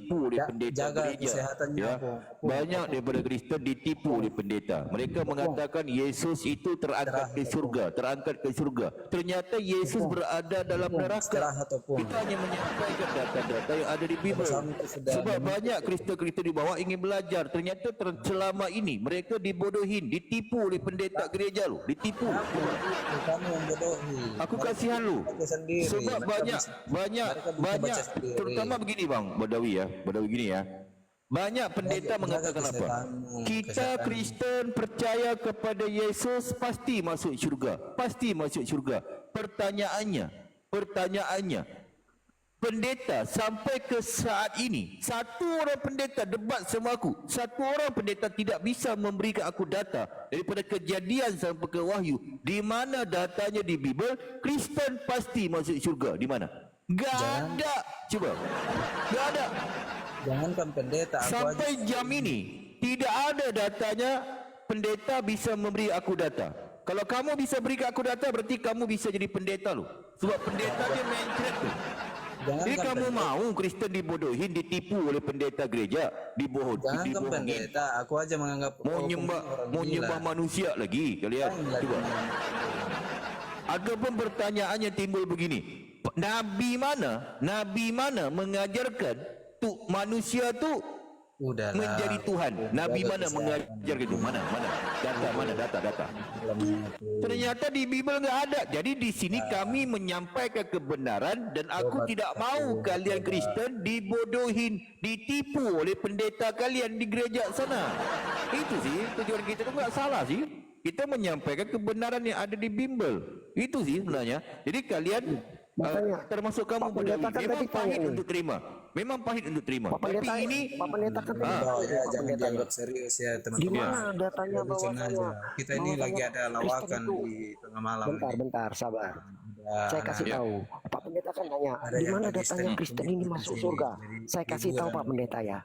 ditipu oleh pendeta jaga gereja. kesehatannya, Ya, banyak daripada Kristen ditipu oleh pendeta. Mereka mengatakan Yesus itu terangkat ke surga, terangkat ke surga. Ternyata Yesus berada dalam neraka. Kita hanya menyampaikan data-data yang ada di Bibel. Sebab banyak Kristen-Kristen di bawah ingin belajar, ternyata selama ini mereka dibodohin, ditipu oleh pendeta gereja lu, ditipu. Kamu yang bodohi. Aku kasihan lu. Sebab banyak terutama begini bang Badawi gini ya. Banyak pendeta mengatakan apa? Kita Kristen percaya kepada Yesus pasti masuk syurga. Pasti masuk syurga. Pertanyaannya, pendeta sampai ke saat ini, satu orang pendeta debat sama aku, satu orang pendeta tidak bisa memberikan aku data daripada Kejadian sampai ke Wahyu di mana datanya di Bibel Kristen pasti masuk syurga. Di mana? Ada. Cuba. Gak ada. Jangankan pendeta, sampai jam ini tidak ada datanya. Pendeta bisa memberi aku data. Kalau kamu bisa berikan aku data, berarti kamu bisa jadi pendeta lu. Sebab pendeta dia main threat tu. Jadi kamu mau Kristen dibodohin, ditipu oleh pendeta gereja, dibohongin. Jangan pendeta, aku aja menganggap mau nyembah manusia lagi kalian. Coba. Ataupun pertanyaannya timbul begini, Nabi mana mengajarkan tu manusia tu menjadi Tuhan? Nabi mana mengajar itu? Mana data? Ternyata di Bibel nggak ada. Jadi di sini kami menyampaikan kebenaran dan aku tidak mau kalian Kristen dibodohin, ditipu oleh pendeta kalian di gereja sana. Itu sih tujuan kita, itu nggak salah sih. Kita menyampaikan kebenaran yang ada di Bibel. Itu sih sebenarnya. Jadi kalian termasuk kamu Badawi, memang pahit untuk terima. Memang pahit untuk terima. Tapi ini Pak Pendeta kan jangan dianggap serius ya teman-teman. Di mana datanya bahwasanya kita ini lagi ada lawakan di tengah malam. Bentar, sabar. Saya kasih tahu. Pak Pendeta kan nanya, di mana datanya Kristen ini masuk surga? Saya kasih tahu Pak Pendeta ya.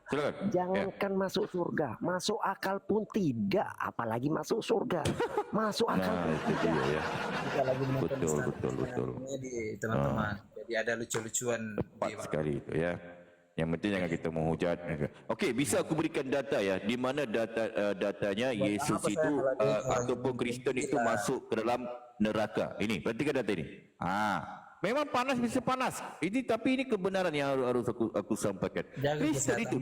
Jangankan masuk surga, masuk akal pun tidak, apalagi masuk surga. Masuk akal pun tidak. Kita lagi menonton Betul. Teman-teman. Jadi ada lucu-lucuan di sekali itu ya. Yang penting jangan kita menghujat. Okey, bisa aku berikan data ya, di mana datanya Yesus itu ataupun Kristen itu masuk ke dalam neraka. Ini, perhatikan data ini. Memang panas bisa panas. Tapi ini kebenaran yang harus aku sampaikan. Kristen itu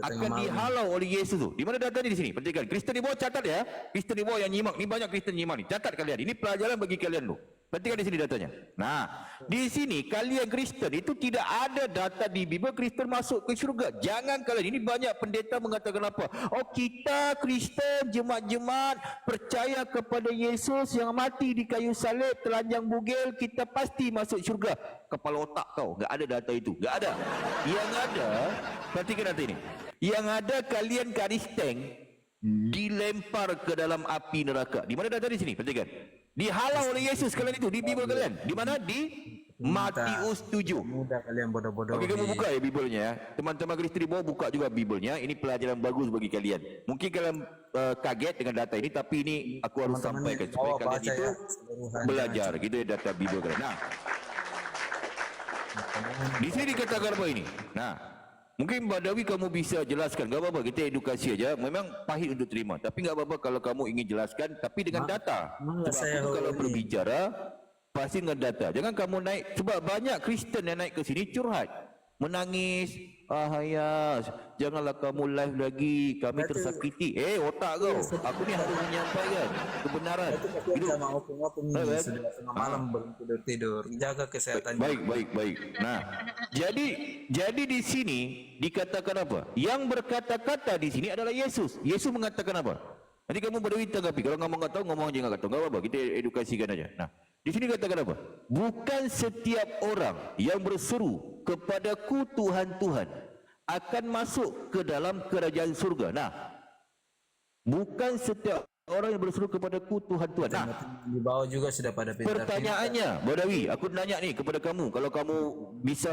akan dihalau oleh Yesus tu. Di mana datanya di sini? Perhatikan. Kristen di bawah catat ya. Kristen di bawah yang nyimak. Ni banyak Kristen nyimak ni. Catat kalian. Ini pelajaran bagi kalian tu. Perhatikan di sini datanya. Nah, di sini kalian Kristen itu tidak ada data di Bibel Kristen masuk ke syurga. Jangan kalian. Ini banyak pendeta mengatakan apa? Oh, kita Kristen jemaat-jemaat percaya kepada Yesus yang mati di kayu salib, telanjang bugil, kita pasti masuk syurga. Kepala otak kau. Enggak ada data itu. Enggak ada. Yang ada, perhatikan data ini. Yang ada kalian Kristen dilempar ke dalam api neraka. Di mana data di sini? Perhatikan. Dihalau oleh Yesus kalian itu di Bibel kalian. Di mana? Di Matius 7. Mudah kalian bodoh-bodoh. Okey, kamu buka ya Bibelnya ya. Teman-teman Kristen di bawah buka juga Bibelnya. Ini pelajaran bagus bagi kalian. Mungkin kalian kaget dengan data ini, tapi ini aku harus sampaikan supaya kalian itu belajar gitu ya data Bibel kalian. Nah, di sini dikatakan apa ini? Nah, mungkin Badawi kamu bisa jelaskan. Gak apa-apa, kita edukasi aja. Memang pahit untuk terima, tapi gak apa-apa kalau kamu ingin jelaskan, tapi dengan data. Sebab kalau berbicara pasti dengan data. Jangan kamu naik, sebab banyak Kristen yang naik ke sini curhat, menangis. Janganlah kamu live lagi, kami tersakiti. Otak kau, aku ni harus menyampaikan kebenaran. Itu sama opung-opung ini sudah tengah malam belum tidur. Jaga kesehatan. Baik. Nah, jadi di sini dikatakan apa? Yang berkata-kata di sini adalah Yesus. Yesus mengatakan apa? Nanti kamu Badawi tanggapi. Kalau kamu nggak tahu, ngomong aja nggak tahu. Nggak apa-apa, kita edukasikan aja. Nah, di sini katakan apa? Bukan setiap orang yang berseru kepadaku Tuhan, Tuhan akan masuk ke dalam kerajaan surga. Nah, bukan setiap orang yang berseru kepadaku Tuhan, Tuhan. Nah, di bawah juga sudah pada pertanyaannya, Badawi, aku nanya nih kepada kamu. Kalau kamu bisa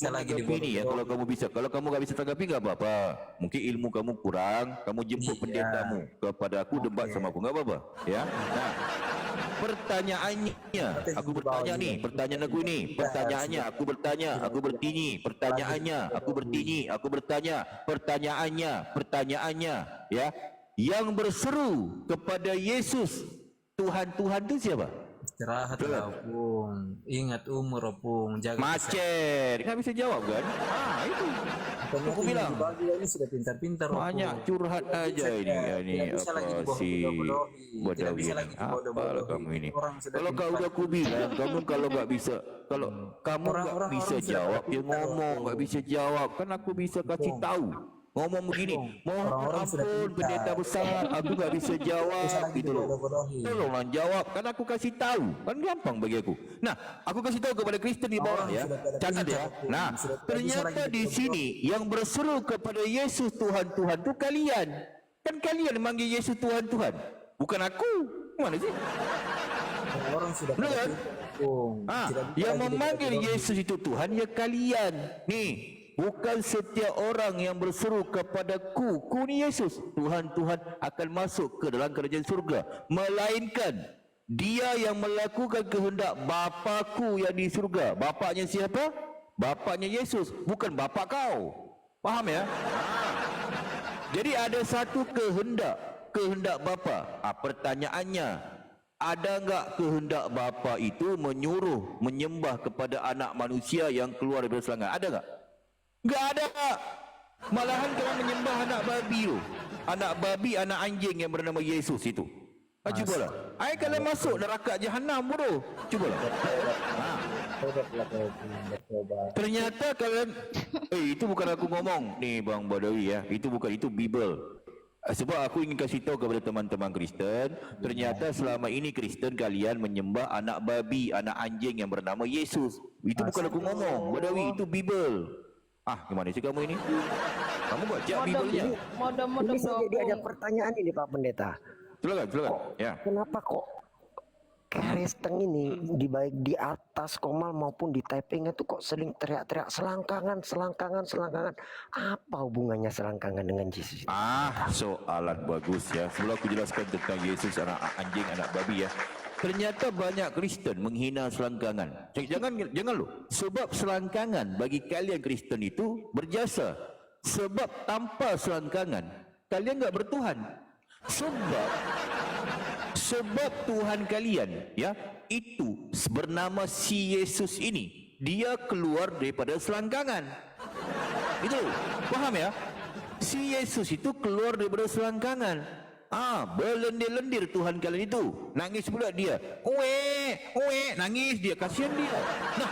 lagi di ini ya, kalau kamu bisa. Kalau kamu nggak bisa tanggapi nggak apa-apa. Mungkin ilmu kamu kurang. Kamu jemput pendetamu kepada aku, debat sama aku, nggak apa-apa. Ya. Nah, pertanyaannya, aku bertanya nih, pertanyaan aku ini, pertanyaannya, aku bertanya, aku bertanya, pertanyaannya, aku bertanya, aku bertanya, pertanyaannya, ya, yang berseru kepada Yesus Tuhan itu siapa? Istirahatlah Opung, ingat umur Opung, jaga Macet, nggak bisa jawab kan? Itu. Aku bilang ini sudah pintar-pintar banyak curhat aja ini, ya, ini bisa lagi apa si Badawi ini. Apalah kamu ini. Kalau kau udah aku bilang, kamu kalau nggak bisa, kalau kamu nggak bisa jawab, dia ngomong nggak bisa jawab, kan aku bisa kasih tahu. Ngomong begini, mohon ampun pendeta besar, aku nggak bisa jawab gitu loh. Tolonglah jawab, kan aku kasih tahu, kan gampang bagi aku. Nah, aku kasih tahu kepada Kristen di bawah ya, catat ya. Nah, ternyata di sini yang berseru kepada Yesus Tuhan itu kalian. Kan kalian memanggil Yesus Tuhan, bukan aku. Mana sih? Orang sudah kan? Yang memanggil Yesus itu Tuhan ya kalian. Nih. Bukan setiap orang yang berseru kepadaku, ku ni Yesus, Tuhan akan masuk ke dalam kerajaan surga, melainkan dia yang melakukan kehendak Bapaku yang di surga. Bapaknya siapa? Bapaknya Yesus, bukan bapak kau. Faham ya? Jadi ada satu kehendak Bapa. Pertanyaannya, ada enggak kehendak Bapa itu menyuruh menyembah kepada anak manusia yang keluar dari selangkangan? Ada enggak? Enggak ada. Malahan kau menyembah anak babi tu. Anak babi, anak anjing yang bernama Yesus itu. Cubalah. Kalian masuk neraka jahanam bodoh. Cubalah. Ternyata kalian itu bukan aku ngomong ni Bang Badawi ya. Itu bukan, itu Bible. Sebab aku ingin kasih tahu kepada teman-teman Kristen, ternyata selama ini Kristen kalian menyembah anak babi, anak anjing yang bernama Yesus. Itu bukan aku ngomong, Badawi, itu Bible. Gimana sih kamu ini? Kamu baca Bible-nya. Ini jadi ada pertanyaan ini Pak Pendeta. Silakan. Ya. Kenapa kok Kristen ini baik di atas Komal maupun di Taiping itu kok sering teriak-teriak selangkangan? Apa hubungannya selangkangan dengan Yesus? Soalan bagus ya. Sebelum aku jelaskan tentang Yesus anak anjing, anak babi ya. Ternyata banyak Kristen menghina selangkangan. Jangan loh. Sebab selangkangan bagi kalian Kristen itu berjasa. Sebab tanpa selangkangan kalian enggak bertuhan. Sebab Tuhan kalian ya itu bernama si Yesus ini, dia keluar daripada selangkangan. Itu paham ya? Si Yesus itu keluar daripada selangkangan. Berlendir-lendir Tuhan kalian itu. Nangis pula dia. Nangis dia, kasihan dia. Nah,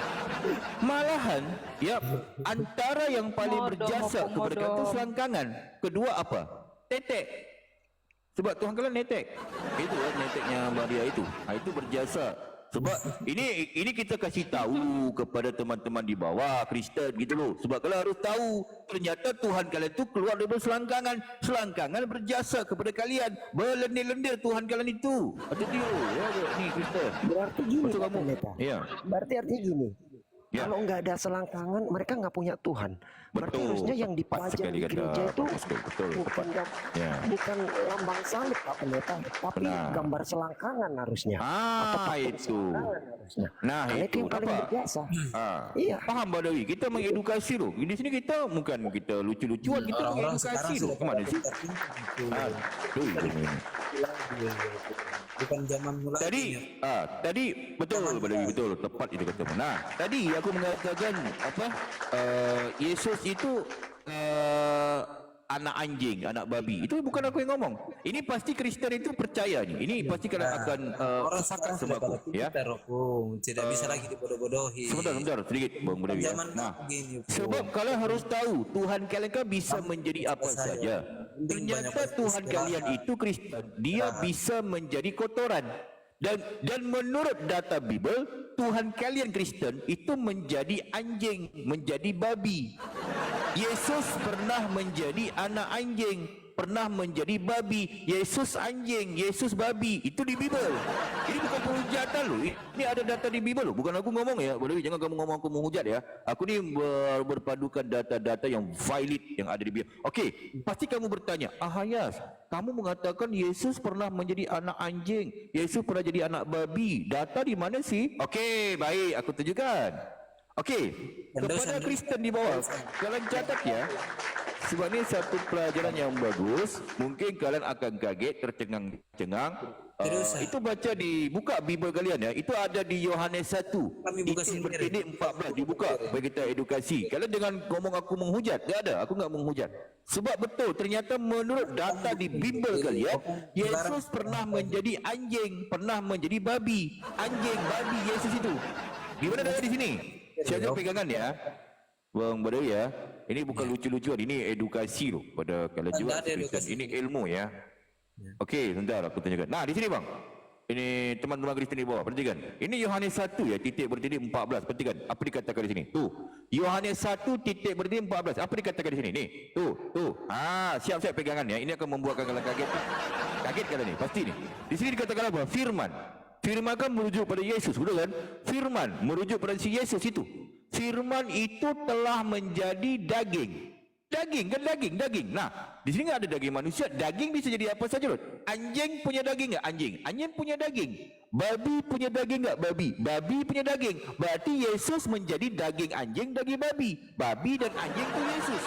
malahan ya antara yang paling berjasa kepada kalian itu selangkangan. Kedua apa? Tetek. Sebab Tuhan kalian netek. Itu ya neteknya Maria itu. Itu berjasa. Sebab ini kita kasih tahu kepada teman-teman di bawah Kristen gitu loh. Sebab kalian harus tahu ternyata Tuhan kalian itu keluar dari selangkangan. Selangkangan berjasa kepada kalian. Berlendir-lendir Tuhan kalian itu. Hati-hati ya ni Kristen. Berarti gini Pak Pendeta. Ya. Berarti artinya gini. Ya. Kalau nggak ada selangkangan, mereka nggak punya Tuhan. Berarti harusnya yang dipelajari di gereja itu bukan lambang salib Pak Pendeta, tapi gambar selangkangan harusnya. Itu. Harusnya. Nah, itu yang paling berjasa. Iya. Paham Badawi? Kita mengedukasi loh. Di sini kita bukan kita lucu-lucuan, kita mengedukasi loh. Kemana sih? Bukan zaman mulai. Tadi betul Badawi, betul, tepat itu katamu. Nah, tadi aku mengatakan Yesus itu anak anjing, anak babi. Itu bukan aku yang ngomong. Ini pasti Kristen itu percaya nih. Ini pasti kalian akan sepakat sama aku ya. Tidak bisa lagi dibodoh-bodohi. Sebentar sedikit Bang Badawi. Nah, sebab kalian harus tahu Tuhan kalian kan bisa menjadi apa saja. Ternyata Tuhan kalian itu Kristen, dia bisa menjadi kotoran. Dan menurut data Bible, Tuhan kalian Kristen itu menjadi anjing, menjadi babi. Yesus pernah menjadi anak anjing. pernah menjadi babi. Yesus anjing, Yesus babi. Itu di Bible. Ini bukan penghujatan loh. Ini ada data di Bible loh. Bukan aku ngomong ya. Boleh jangan kamu ngomong aku menghujat ya. Aku ni berpadukan data-data yang valid yang ada di Bible. Okey, pasti kamu bertanya, Hayas, kamu mengatakan Yesus pernah menjadi anak anjing, Yesus pernah jadi anak babi. Data di mana sih? Okey, baik, aku tunjukkan. Okey, kepada Kristen di bawah, kalian catat ya. Sebab ni satu pelajaran yang bagus. Mungkin kalian akan kaget, tercengang-cengang. Itu baca di, buka Bible kalian ya. Itu ada di Yohanes 1. Itu bertitik 14. Dibuka bagi kita edukasi. Kalian jangan ngomong aku menghujat. Tak ada, aku enggak menghujat. Sebab betul, ternyata menurut data di Bible kalian, Yesus pernah menjadi anjing, pernah menjadi babi. Anjing, babi, Yesus itu. Di mana data di sini? Saya pegangan ya. Bang Badawi ya, ini bukan lucu-lucuan, ini edukasi loh pada kalian juga Kristen. Ini ilmu ya. Okey, sebentar aku tunjukkan. Nah, di sini bang. Ini teman-teman Kristen di bawah, perhatikan. Ini Yohanes 1 ya, titik bertitik 14. Perhatikan, apa dikatakan di sini? Tuh. Yohanes 1 titik bertitik 14. Apa dikatakan di sini? Nih, tuh. Siap-siap pegangan ya. Ini akan membuatkan kalian kaget. Kaget kalian ni, pasti ni. Di sini dikatakan apa? Firman. Firman kan merujuk pada Yesus, betul kan? Firman merujuk pada si Yesus itu. Firman itu telah menjadi daging. Daging kan daging. Nah, di sini enggak ada daging manusia. Daging bisa jadi apa saja loh. Anjing punya daging enggak? Anjing. Anjing punya daging. Babi punya daging enggak? Babi. Babi punya daging. Berarti Yesus menjadi daging anjing, daging babi. Babi dan anjing itu Yesus.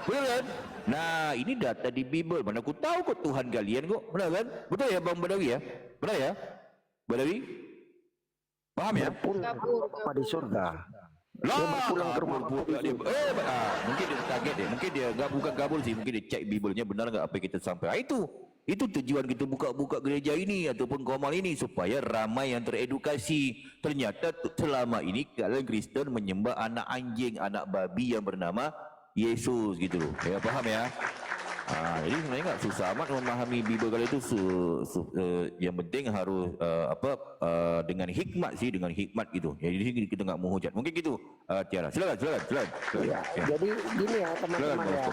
Betul kan? Nah, ini data di Bible. Mana aku tahu kok Tuhan kalian kok. Betul kan? Betul ya Bang Badawi ya? Betul ya? Badawi? Paham ya? Apa di surga? Lah, pulang ke rumah mungkin dia kaget deh. Mungkin dia bukan kabur sih. Mungkin dia cek Bible-nya benar enggak apa yang kita sampaikan. Itu tujuan kita buka gereja ini ataupun komal ini supaya ramai yang teredukasi. Ternyata selama ini kalian Kristen menyembah anak anjing, anak babi yang bernama Yesus gitu loh. Ya paham ya? Jadi sebenarnya enggak susah amat memahami Bible kali itu. Yang penting harus dengan hikmat sih, dengan hikmat gitu. Jadi kita enggak menghujat. Mungkin gitu. Tiara, silakan. Ya, jadi gini ya teman-teman ya.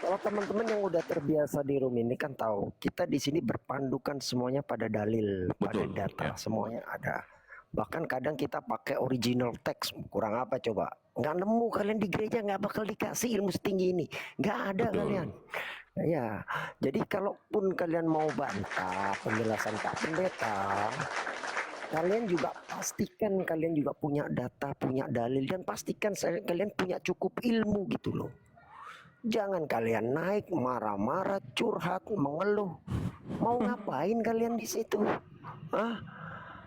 Kalau teman-teman yang udah terbiasa di room ini kan tahu, kita di sini berpandukan semuanya pada dalil, pada data, semuanya ada. Bahkan kadang kita pakai original text. Kurang apa coba? Nggak nemu kalian di gereja, nggak bakal dikasih ilmu setinggi ini. Nggak ada kalian. Ya, jadi kalaupun kalian mau bantah penjelasan Pak Pendeta, kalian juga pastikan kalian juga punya data, punya dalil, dan pastikan kalian punya cukup ilmu gitu loh. Jangan kalian naik marah-marah, curhat, mengeluh. Mau ngapain kalian di situ?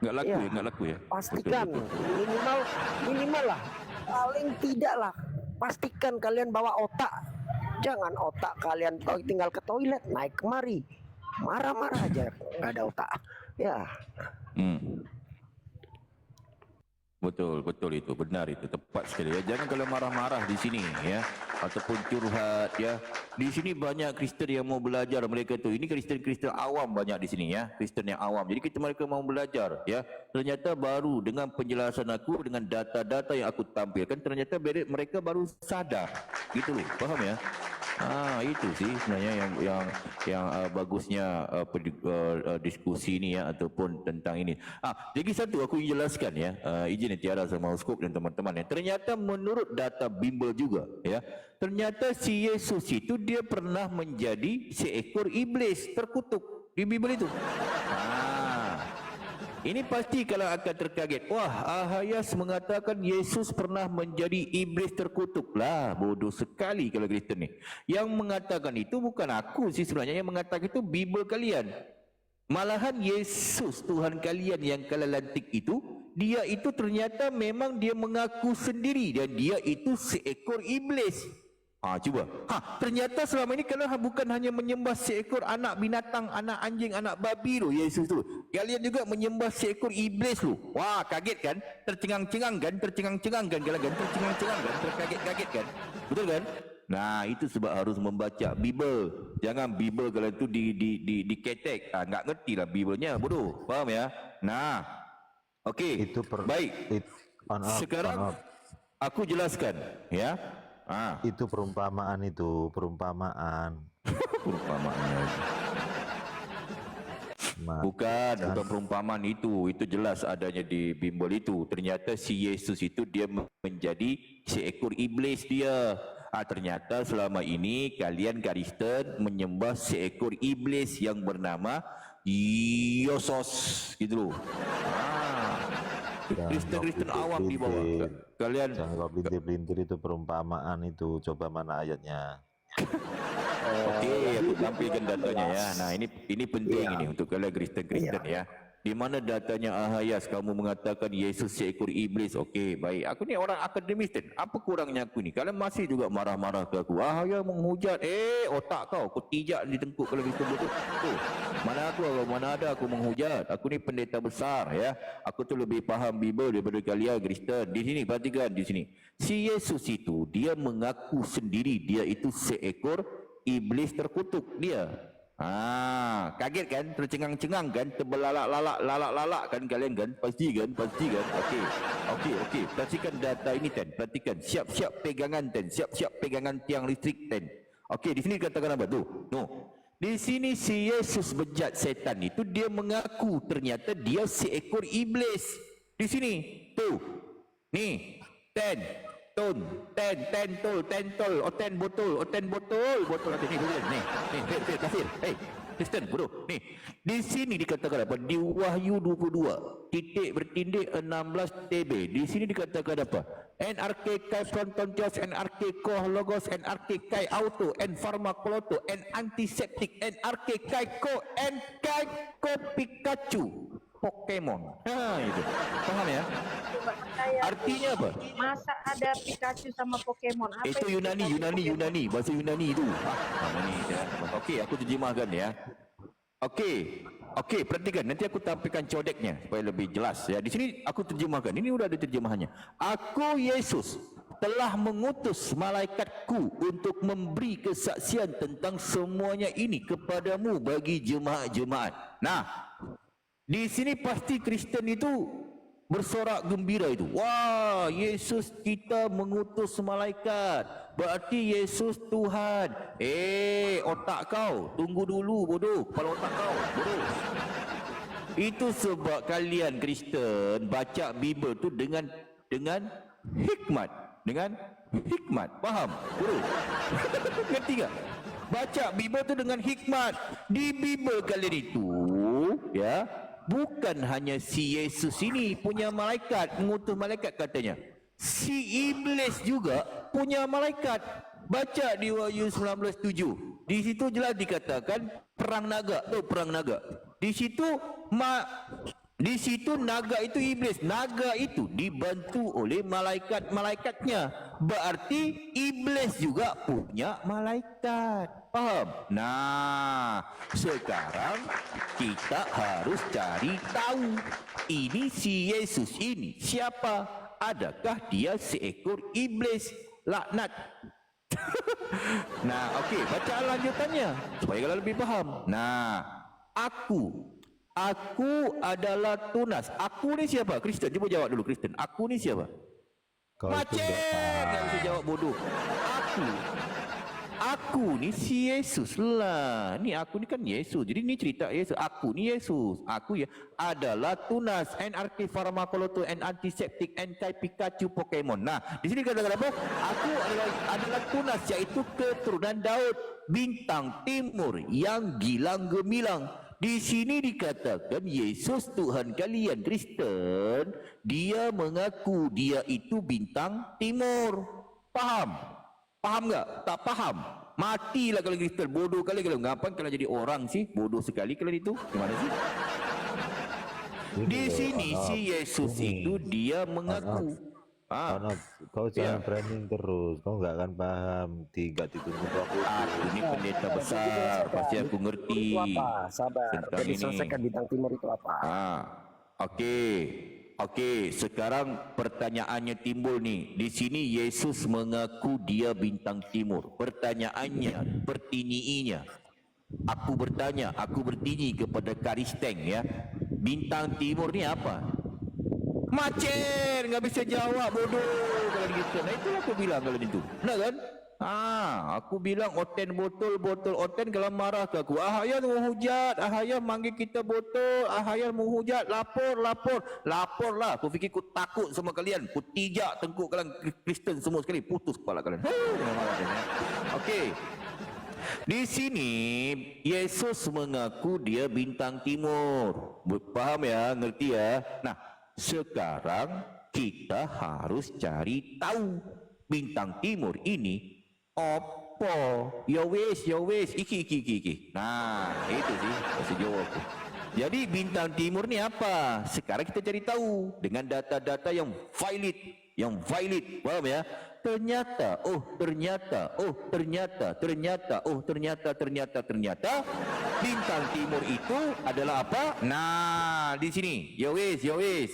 Enggak laku ya. Pastikan minimal lah, paling tidak lah, pastikan kalian bawa otak. Jangan otak kalian tinggal ke toilet, naik kemari, marah-marah aja, nggak ada otak. Ya. Betul itu, benar itu, tepat sekali ya. Jangan kalau marah-marah di sini ya, ataupun curhat ya. Di sini banyak Kristen yang mau belajar mereka tu. Ini Kristen awam banyak di sini ya, Kristen yang awam. Jadi mereka mau belajar ya. Ternyata baru dengan penjelasan aku, dengan data-data yang aku tampilkan, ternyata mereka baru sadar. Gitu loh, paham ya? Itu sih sebenarnya yang bagusnya diskusi ini ya, ataupun tentang ini. Lagi satu aku ingin jelaskan ya, izin Tiara sama Uskop dan teman-teman ya. Ternyata menurut data Bimbel juga ya, ternyata si Yesus itu dia pernah menjadi seekor iblis terkutuk di Bimbel itu. Ini pasti kalau akan terkaget. Wah, Hayas mengatakan Yesus pernah menjadi iblis terkutuk. Lah, bodoh sekali kalau Kristen ni. Yang mengatakan itu bukan aku sih sebenarnya. Yang mengatakan itu Bible kalian. Malahan Yesus Tuhan kalian yang kalian lantik itu, dia itu ternyata memang dia mengaku sendiri dan dia itu seekor iblis. Cuba. Ternyata selama ini kalian bukan hanya menyembah seekor anak binatang, anak anjing, anak babi loh Yesus tu. Kalian juga menyembah seekor iblis loh. Wah, kaget kan? Tercengang-cengang kan? Kalian kan? Tercengang-cengang kan? Terkaget-kaget kan? Betul kan? Nah, itu sebab harus membaca Bible. Jangan Bible kalian tu diketek. Enggak ngerti lah Bible-nya, bodoh. Faham ya? Nah, okey. Baik. Sekarang aku jelaskan ya. Itu perumpamaan itu, perumpamaan. Perumpamaannya. Bukan perumpamaan itu jelas adanya di bimbel itu. Ternyata si Yesus itu dia menjadi seekor iblis dia. Ternyata selama ini kalian Kristen menyembah seekor iblis yang bernama Yesus, gitu loh. Kristen awam di bawah. Kalian jangan kau pelintir-pelintir, itu perumpamaan itu. Coba mana ayatnya? Oke, aku tampilkan datanya ya. Nah, ini penting ini untuk kalian Kristen ya. Di mana datanya Ahayas kamu mengatakan Yesus seekor iblis. Okey, baik. Aku ni orang akademis kan. Apa kurangnya aku ni? Kalian masih juga marah-marah ke aku. Ahayas menghujat. Otak kau tijak di tengkuk kalau Kristen betul. Tu. Mana ada aku menghujat. Aku ni pendeta besar ya. Aku tu lebih faham Bibel daripada kalian Kristen. Di sini perhatikan di sini. Si Yesus itu dia mengaku sendiri dia itu seekor iblis terkutuk dia. Kaget kan, tercengang-cengang kan, terbelalak-lalak kan kalian kan? Pasti kan? Okey. Perhatikan data ini Ten. Perhatikan, siap-siap pegangan Ten, siap-siap pegangan tiang listrik Ten. Okey, di sini dikatakan apa tu? Di sini si Yesus bejat setan itu dia mengaku ternyata dia seekor iblis. Di sini, tu. Ni, Ten botol ni kafir. Kristen bodoh. Ni di sini dikatakan apa? Di Wahyu 22 titik bertindik 16 TB. Di sini dikatakan apa? NRK kai frontontios, NRK koh logos, NRK kai auto, en pharmakoloto, en antiseptik, NRK kai ko, en kai ko Pikachu. Pokemon. Itu. Paham ya? Artinya apa? Masa ada Pikachu sama Pokemon? Apa itu Yunani, bahasa Yunani itu. Ini ya. Okey, aku terjemahkan ya. Okey, perhatikan. Nanti aku tampilkan codeknya supaya lebih jelas ya. Di sini aku terjemahkan. Ini sudah ada terjemahannya. Aku Yesus telah mengutus malaikatku untuk memberi kesaksian tentang semuanya ini kepadamu bagi jemaat-jemaat. Nah, di sini pasti Kristen itu bersorak gembira itu. Wah, Yesus kita mengutus malaikat. Berarti Yesus Tuhan. Otak kau, tunggu dulu bodoh. Kepala otak kau, bodoh. Itu sebab kalian Kristen baca Bibel tu dengan hikmat. Dengan hikmat. Faham? Bodoh. Ngerti tak? Baca Bibel tu dengan hikmat. Di Bibel kalian itu, ya, bukan hanya si Yesus ini punya malaikat, mengutus malaikat katanya. Si iblis juga punya malaikat. Baca di Wahyu 19:7. Di situ jelas dikatakan perang naga. Perang naga. Di situ naga itu iblis. Naga itu dibantu oleh malaikat-malaikatnya. Berarti iblis juga punya malaikat. Faham? Nah, sekarang kita harus cari tahu ini si Yesus ini siapa? Adakah dia seekor iblis laknat? Nah, okey, bacaan lanjutannya supaya kalian lebih faham. Nah, aku adalah tunas. Aku ni siapa? Kristen. Cuba jawab dulu Kristen. Aku ni siapa? Macet. Tak bisa jawab bodoh. Aku ni si Yesus lah. Ni aku ni kan Yesus. Jadi ni cerita Yesus. Aku ni Yesus. Aku ya adalah tunas, NRK pharmakoloto, antiseptik, anti Pikachu, Pokemon. Nah, di sini kata-kata apa? Aku adalah tunas, iaitu keturunan Daud, bintang timur yang gilang gemilang. Di sini dikatakan Yesus Tuhan kalian Kristen, dia mengaku dia itu bintang timur. Faham? Faham tak? Tak faham. Matilah kalau Kristen. Bodoh kali kalau ngapain kalau jadi orang sih? Bodoh sekali kalau itu. Gimana sih? Di sini si Yesus itu dia mengaku. Karena kau jangan training terus, kau nggak akan paham. 3 titik aku. Aku ini pendeta besar, pasti aku ngerti. Sabar. Jadi selesaikan bintang timur itu apa? Okey, sekarang pertanyaannya timbul nih. Di sini Yesus mengaku dia bintang timur. Pertanyaannya, pertinyiinya. Aku bertanya kepada Karisteng ya. Bintang timur ni apa? Macet, nggak bisa jawab, bodoh kalau gitu. Nah itulah aku bilang kalau itu. Nah kan? Aku bilang oten botol oten kalau marah ke aku. Ahayan menghujat, Ahayan manggil kita botol, Ahayan menghujat, lapor lah. Aku fikir aku takut sama kalian. Aku tijak tengkuk kalian Kristen semua sekali, putus kepala kalian. Okey. Di sini Yesus mengaku dia bintang timur. Faham ya? Ngerti ya? Nah, sekarang kita harus cari tahu bintang timur ini apa? Ya wes, iki. Nah, itu sih bahasa Jawa aku. Jadi bintang timur ni apa? Sekarang kita cari tahu dengan data-data yang valid, faham ya? Ternyata bintang timur itu adalah apa? Nah, di sini. Ya wes,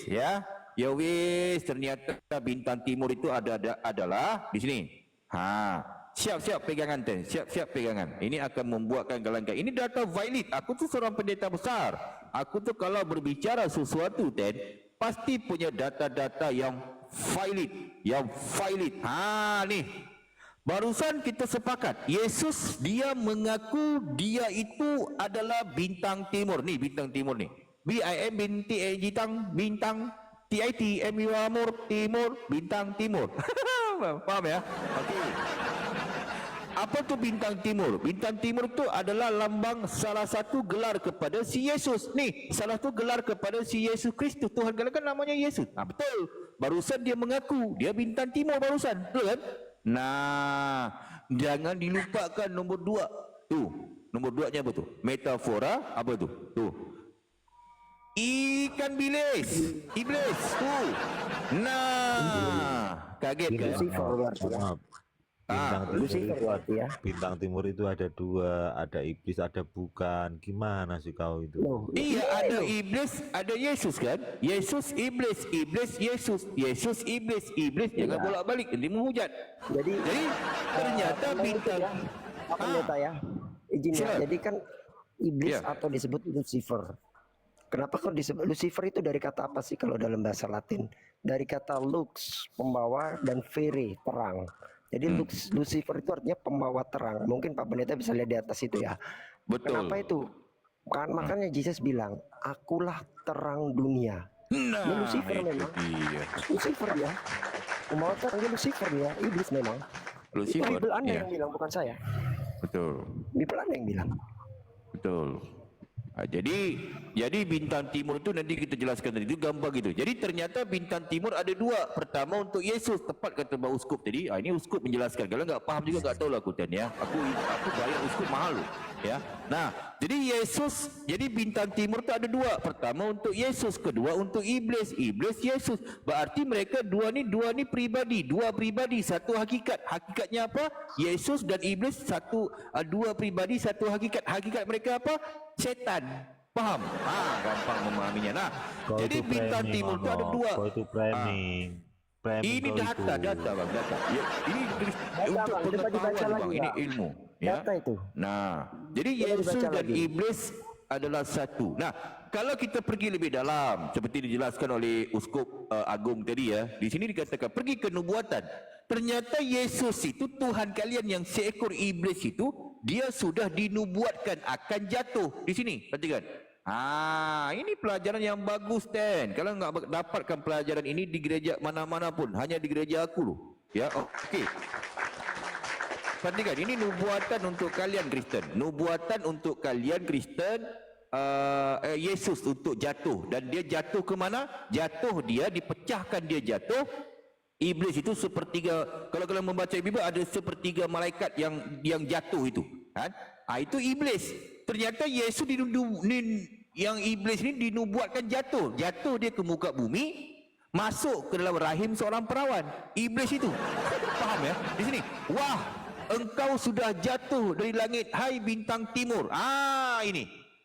ya. Ya wes, ternyata bintang timur itu adalah di sini. Siap-siap pegangan ten, siap-siap pegangan. Ini akan membuatkan galangkan. Ini data valid. Aku tu seorang pendeta besar. Aku tu kalau berbicara sesuatu ten, pasti punya data-data yang valid, nih. Barusan kita sepakat, Yesus dia mengaku dia itu adalah bintang timur. Nih bintang timur nih. BIM binti bintang TIT timur bintang timur. Paham ya? Okey. Apa tu bintang timur? Bintang timur tu adalah lambang salah satu gelar kepada si Yesus. Nih, salah satu gelar kepada si Yesus Kristus. Tuhan kan namanya Yesus. Betul. Barusan dia mengaku dia bintang timur barusan. Betul kan? Nah, jangan dilupakan nombor 2. Tu, nombor 2-nya apa tu? Metafora apa tu? Tu. Ikan bilis, iblis. Tu. Nah, kaget kan? Bintang timur itu ada 2, ada iblis, ada bukan. Gimana sih kau itu? Iya, ada iblis, ada Yesus kan? Yesus, iblis, Yesus. Yesus, iblis. Jangan bolak-balik, nanti menghujat. Jadi ternyata bintang pendeta ya. Izin ya. Jadi kan iblis atau disebut Lucifer. Kenapa kok disebut Lucifer itu dari kata apa sih kalau dalam bahasa Latin? Dari kata lux, pembawa, dan fere, terang. Jadi Lucifer itu artinya pembawa terang. Mungkin Pak Pendeta bisa lihat di atas itu ya. Betul. Kenapa itu? Kan makanya Yesus bilang, akulah terang dunia. Nah, ini Lucifer memang. Lucifer ya. Pembawa terang dia Lucifer ya. Iblis memang. Lucifer. Itu Bible Anda yang bilang, bukan saya. Betul. Bible Anda yang bilang. Betul. Jadi bintang timur itu nanti kita jelaskan tadi itu gampang gitu. Jadi ternyata bintang timur ada 2. Pertama untuk Yesus, tepat kata Pak Uskup tadi. Ini Uskup menjelaskan. Kalau nggak paham juga nggak tahu lah aku ya. Aku bayar Uskup mahal loh. Ya. Nah, jadi Yesus, jadi bintang timur itu ada 2. Pertama untuk Yesus, kedua untuk iblis. Iblis, Yesus. Berarti mereka dua ni pribadi, 2 pribadi, 1 hakikat. Hakikatnya apa? Yesus dan iblis 2 pribadi, 1 hakikat. Hakikat mereka apa? Setan. Paham? Gampang memahaminya. Nah, kau jadi bintang timur itu ada 2. Kau itu framing. Ini data bang, data. Ya, ini untuk pengetahuan bang, ini ilmu. Ya. Data itu. Nah, jadi Yesus dan iblis adalah satu. Nah, kalau kita pergi lebih dalam, seperti dijelaskan oleh Uskup Agung tadi ya, di sini dikatakan pergi ke nubuatan. Ternyata Yesus itu Tuhan kalian yang seekor iblis itu dia sudah dinubuatkan akan jatuh di sini. Perhatikan. Ini pelajaran yang bagus Ten. Kalau nggak dapatkan pelajaran ini di gereja mana-mana pun, hanya di gereja aku loh. Ya, okey. Perhatikan, ini nubuatan untuk kalian Kristen. Nubuatan untuk kalian Kristen. Yesus untuk jatuh, dan dia jatuh ke mana? Jatuh, dia dipecahkan, dia jatuh. Iblis itu sepertiga. Kalau kalian membaca Bibel ada sepertiga malaikat yang jatuh itu, kan? Itu iblis. Ternyata Yesus yang iblis ini dinubuatkan jatuh. Jatuh dia ke muka bumi, masuk ke dalam rahim seorang perawan. Iblis itu. Faham ya? Di sini. Wah, engkau sudah jatuh dari langit, hai bintang timur.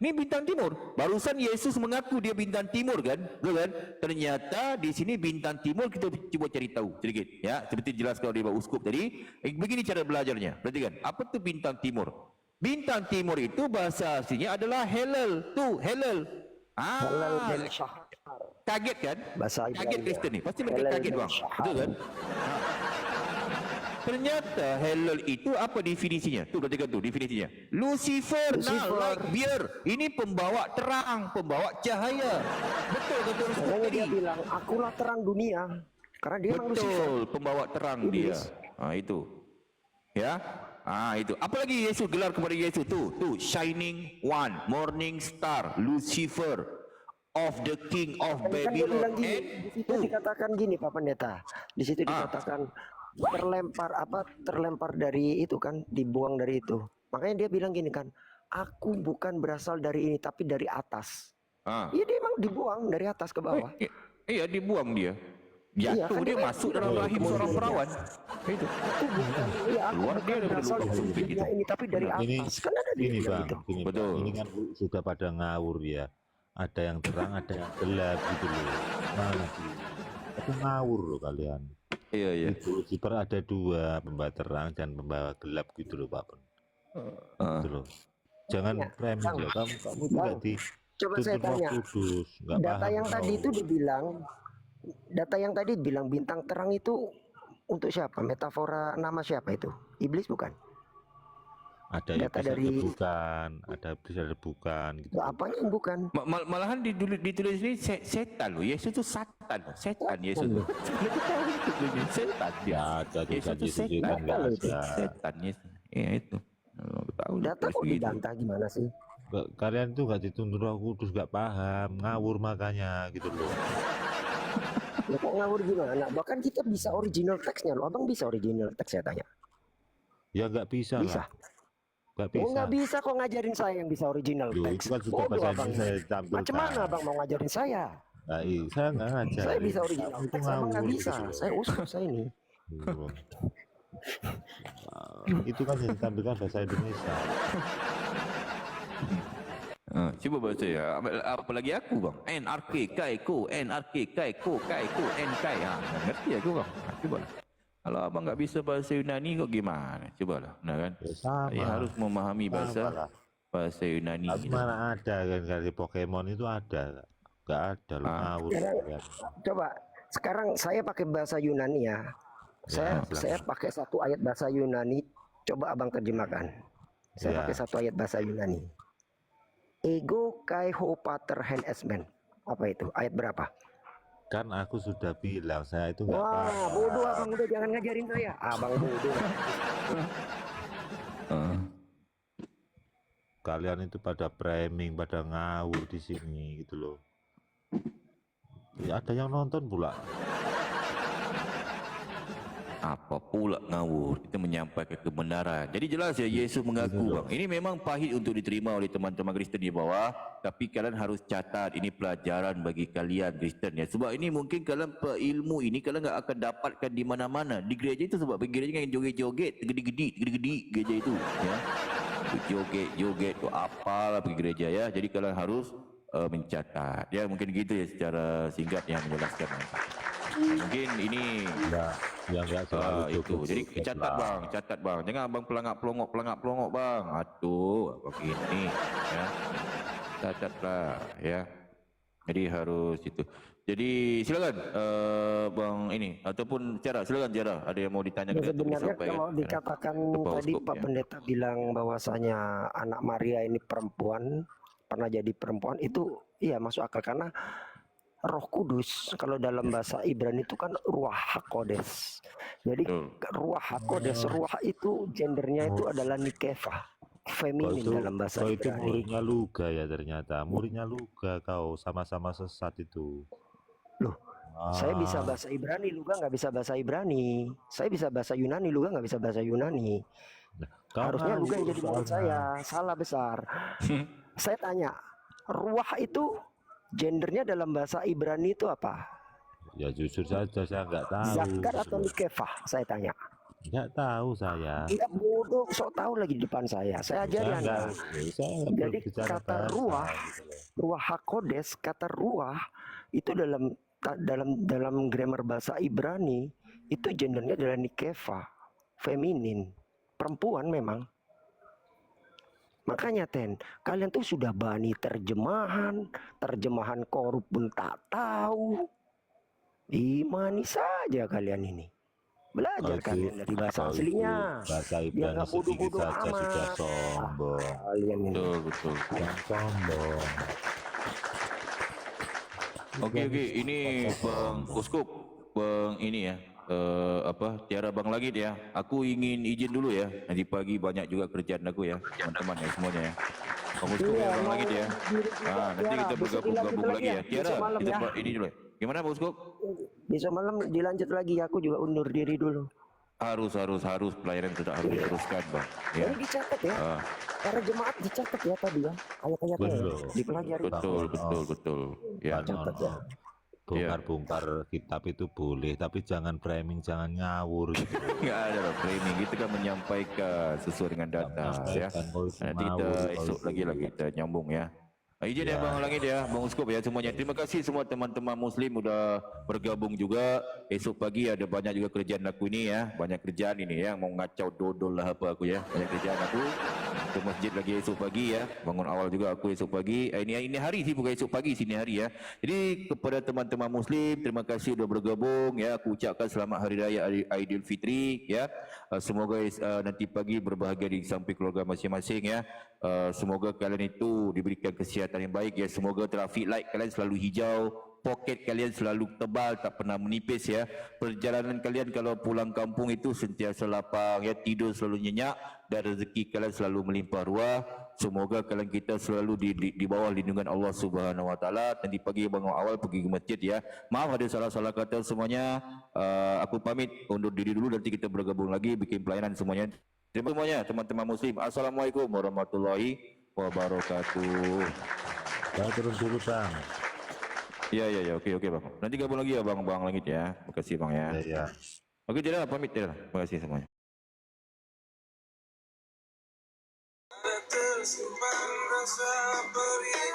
Ini bintang timur. Barusan Yesus mengaku dia bintang timur kan? Betul kan? Ternyata di sini bintang timur kita cuba cari tahu sedikit ya. Seperti dijelaskan oleh Pak Uskup tadi. Begini cara belajarnya. Perhatikan. Apa tu bintang timur? Bintang timur itu bahasa aslinya adalah Helel. Tu Helel. Halal dan syahar. Kaget kan? Bahasa Kaget Ibrani. Kristen ni. Pasti mereka Halal kaget dan bang. syahar. Betul kan? Ternyata halal itu apa definisinya? Tu perhatikan tu definisinya. Lucifer, Lucifer. light bear. Ini pembawa terang, pembawa cahaya. Betul kata Ustaz Makanya dia tadi. bilang, akulah terang dunia. Karena dia memang Lucifer. Betul, pembawa terang dia. Iblis. Itu. Ya. Itu. Apa lagi Yesus gelar kepada Yesus tu? Tu shining one, morning star, Lucifer of the king of Kan dia Babylon. bilang gini, di situ dikatakan gini Pak Pendeta. Di situ dikatakan terlempar dari itu kan, dibuang dari itu. Makanya dia bilang gini kan, aku bukan berasal dari ini tapi dari atas. Iya dia emang dibuang dari atas ke bawah. Iya dibuang dia. Iya, Jatuh kan dia dia masuk bilang dalam rahim kemudian seorang perawan. Itu. Aku bukan, iya aku Luar bukan dia daripada berasal lubang dari sempit dunia itu. ini tapi dari Ini atas. Kan ada dia ini bilang bang, gitu. gini Betul. bang. Ini kan sudah pada ngawur ya. Ada yang terang, ada yang gelap gitu loh. Mana sih? Itu ngawur loh kalian. Iya iya. Itu Lucifer ada dua, pembawa terang dan pembawa gelap gitu loh Pak. Gitu loh. Jangan Tanya, framing Bang. loh. Kamu Bang, nggak di coba saya tuntut Roh tanya. Kudus, nggak Data paham yang tadi kau. itu dibilang, data yang tadi bilang bintang terang itu untuk siapa? Metafora nama siapa itu? Iblis bukan? Ada Data iblis, ada dari- bukan, ada iblis, ada bukan gitu. Apanya yang bukan? Malahan ditulis ini setan loh. Yesus itu satan loh. Setan Yesus itu. Setan dia. Ya ada Yesus tulisan itu Yesus setan. kan nggak Loh itu. ada. Setan Yesus. Iya itu. Tahu Data tulis kok begitu. dibantah gimana sih? Kalian tuh nggak dituntut Roh Kudus, nggak paham, ngawur makanya gitu loh. Ya kok ngawur gimana? Bahkan kita bisa original teksnya loh. Abang bisa original teks saya tanya. Ya nggak bisa Bisa. lah, nggak Oh bisa. nggak bisa kok ngajarin saya yang bisa original Loh, teks. itu kan sudah Bodoh bahasa abang. Indonesia saya tampilkan. Macam mana abang mau ngajarin saya? Nah, saya nggak ngajar. Saya bisa original Kamu itu teks, abang nggak ngawur bisa. gitu loh. Saya usuk saya ini. Gitu. Itu kan yang ditampilkan bahasa Indonesia. Cuba bahasa ya. Apalagi aku bang. NRK Kaiko, NRK Kaiko, Kaiko, NK. Ngerti aku bang. Cuba lah. Kalau abang nggak bisa bahasa Yunani kok gimana? Coba lah. Nah kan. Ya, sama. Saya harus memahami Sama lah. bahasa Yunani. Tapi gitu. mana ada kan dari Pokemon itu ada, nggak ada loh ngawur. Ya. Coba sekarang saya pakai bahasa Yunani ya. Saya silakan. saya pakai satu ayat bahasa Yunani. Coba abang terjemahkan. Saya Ya. pakai satu ayat bahasa Yunani. Ego kai ho pater hen esmen. Apa itu? Ayat berapa? Kan aku sudah bilang saya itu nggak Wah, paham. bodoh abang udah jangan ngajarin saya. Abang bodoh. Kalian itu pada framing, pada ngawur di sini gitu loh. Ya, ada yang nonton pula. Apa pula ngawur? Kita menyampaikan kebenaran. Jadi jelas ya Yesus mengaku bang. Ini memang pahit untuk diterima oleh teman-teman Kristen di bawah. Tapi kalian harus catat. Ini pelajaran bagi kalian Kristen ya. Sebab ini mungkin kalian ilmu ini kalian nggak akan dapatkan di mana-mana. Di gereja itu sebab gereja yang joget-joget, gede-gede gereja itu. Ya. Joget-joget tu apalah pergi gereja ya. Jadi kalian harus mencatat. Ya mungkin gitu ya secara singkat yang menjelaskan. Mungkin ini Ya nggak selalu itu. Jadi catat bang. Jangan abang pelangak-pelongok bang. Aduh, abang gini ya. Catatlah ya. Jadi harus itu. Jadi silakan bang ini ataupun silakan Cara. Ada yang mau ditanyakan? Ya, atau sebenarnya disampaikan? kalau dikatakan Ketua tadi Uskup, Pak ya. Pendeta bilang bahwasanya anak Maria ini perempuan, pernah jadi perempuan, itu iya masuk akal karena Roh Kudus kalau dalam bahasa Ibrani itu kan ruah hakodes. Jadi ruah hakodes, ruah itu gendernya itu adalah nikeva, feminin dalam bahasa Kau itu Ibrani. muridnya Luga ya ternyata. Muridnya Luga kau sama-sama sesat itu. Loh, saya bisa bahasa Ibrani, Luga nggak bisa bahasa Ibrani. Saya bisa bahasa Yunani, Luga nggak bisa bahasa Yunani. Harusnya Luga yang jadi murid saya, salah besar. Saya tanya, ruah itu gendernya dalam bahasa Ibrani itu apa? Ya jujur saja saya nggak tahu. Zakar atau nikefah? Saya tanya. Nggak tahu saya. Tidak bodoh, sok tahu lagi di depan saya. Saya ajari Anda. Saya nggak Jadi berbicara kata bahasa, ruah, gitu loh. ruah hakodes, kata ruah itu dalam grammar bahasa Ibrani itu gendernya adalah nikefah, feminin, perempuan memang. Makanya kalian tuh sudah bani terjemahan korup pun tak tahu. Imani saja kalian ini. Belajar kalian dari bahasa aslinya. Bahasa Dia Ibrani nggak sedikit bodoh-bodoh saja sudah amat. sombong. Kalian ini. Betul. Yang sombong. Oke, ini Bang Uskup, Bang ini ya, Tiara Bang Langit ya. Aku ingin izin dulu ya. Nanti pagi banyak juga kerjaan aku ya, teman-teman ya semuanya ya. Bang Uskup ya, Bang Langit ya. Nanti kita bergabung lagi ya. Tiara, kita ini dulu. Gimana Bang Uskup? Besok malam dilanjut lagi. Aku juga undur diri dulu. Harus pelayanan tidak harus diteruskan Bang. Ya. Ini dicatat ya. Para jemaat dicatat ya tadi ya. Ayat-ayatnya dipelajari. Betul. Ya. Catat ya. Bongkar-bongkar kitab itu boleh, tapi jangan framing, jangan ngawur gitu. Nggak ada lah framing, kita kan menyampaikan sesuai dengan data ya. Nanti kita esok lagi kita nyambung ya. Izin ya Bang Langit ya, Bang Uskup ya semuanya. Terima kasih semua teman-teman Muslim udah bergabung juga. Esok pagi ada banyak juga kerjaan aku ini ya, banyak kerjaan ini ya, mau ngacau dodol lah apa aku ya, banyak kerjaan aku. Ke masjid lagi esok pagi ya, bangun awal juga aku esok pagi. Ini hari sih bukan esok pagi, sini hari ya. Jadi kepada teman-teman Muslim, terima kasih udah bergabung ya. Aku ucapkan selamat Hari Raya Aidilfitri ya. Semoga nanti pagi berbahagia di samping keluarga masing-masing ya. Semoga kalian itu diberikan kesihatan yang baik ya. Semoga traffic light kalian selalu hijau, poket kalian selalu tebal, tak pernah menipis ya. Perjalanan kalian kalau pulang kampung itu sentiasa lapang ya, tidur selalu nyenyak dan rezeki kalian selalu melimpah ruah. Semoga kalian kita selalu di bawah lindungan Allah Subhanahu Wa Taala. Nanti pagi bangun awal pergi ke masjid ya. Maaf ada salah-salah kata semuanya. Aku pamit undur diri dulu, nanti kita bergabung lagi bikin pelayanan semuanya. Terima kasih semuanya teman-teman Muslim. Assalamualaikum warahmatullahi wabarakatuh. Saya turun dulu Bang. Ya, oke Bang. Nanti gabung lagi ya Bang Langit ya. Terima kasih Bang ya. Ya. Oke, tidak pamit ya. Terima kasih semuanya. Tersimpan rasa perih